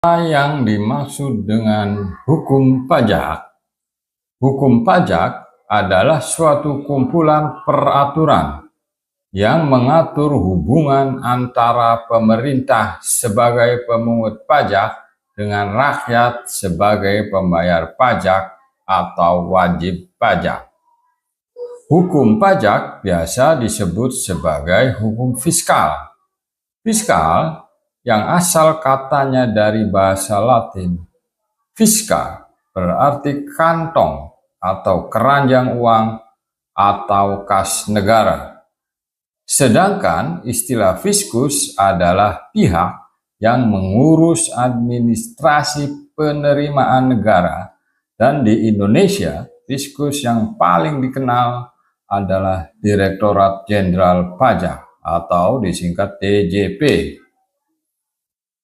Apa yang dimaksud dengan hukum pajak? Hukum pajak adalah suatu kumpulan peraturan yang mengatur hubungan antara pemerintah sebagai pemungut pajak dengan rakyat sebagai pembayar pajak atau wajib pajak. Hukum pajak biasa disebut sebagai hukum fiskal. Fiskal yang asal katanya dari bahasa Latin fisca, berarti kantong atau keranjang uang atau kas negara. Sedangkan istilah fiskus adalah pihak yang mengurus administrasi penerimaan negara, dan di Indonesia fiskus yang paling dikenal adalah Direktorat Jenderal Pajak atau disingkat DJP.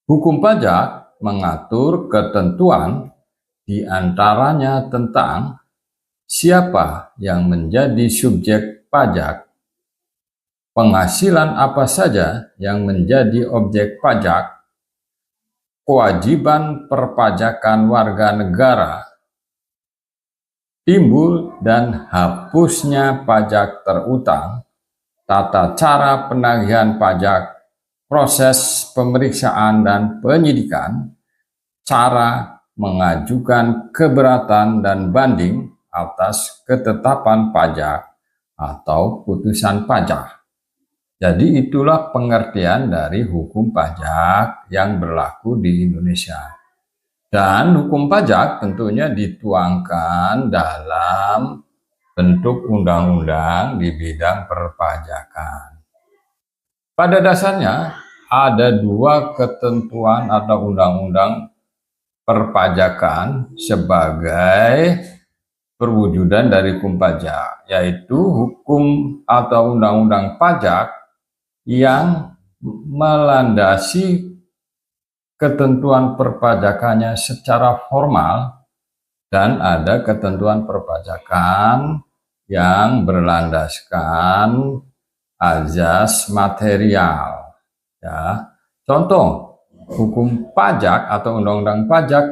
Hukum pajak mengatur ketentuan di antaranya tentang siapa yang menjadi subjek pajak, penghasilan apa saja yang menjadi objek pajak, kewajiban perpajakan warga negara, timbul dan hapusnya pajak terutang, tata cara penagihan pajak, proses pemeriksaan dan penyidikan, cara mengajukan keberatan dan banding atas ketetapan pajak atau putusan pajak. Jadi itulah pengertian dari hukum pajak yang berlaku di Indonesia. Dan hukum pajak tentunya dituangkan dalam bentuk undang-undang di bidang perpajakan. Pada dasarnya ada dua ketentuan atau undang-undang perpajakan sebagai perwujudan dari hukum pajak, yaitu hukum atau undang-undang pajak yang melandasi ketentuan perpajakannya secara formal, dan ada ketentuan perpajakan yang berlandaskan azas material. Ya, contoh hukum pajak atau undang-undang pajak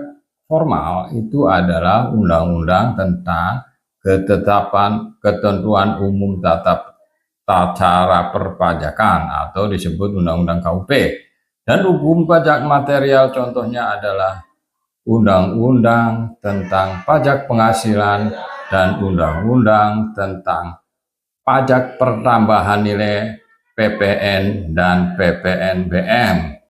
formal itu adalah undang-undang tentang ketetapan ketentuan umum tata cara perpajakan atau disebut undang-undang KUP. Dan hukum pajak material contohnya adalah undang-undang tentang pajak penghasilan dan undang-undang tentang pajak pertambahan nilai PPN dan PPNBM.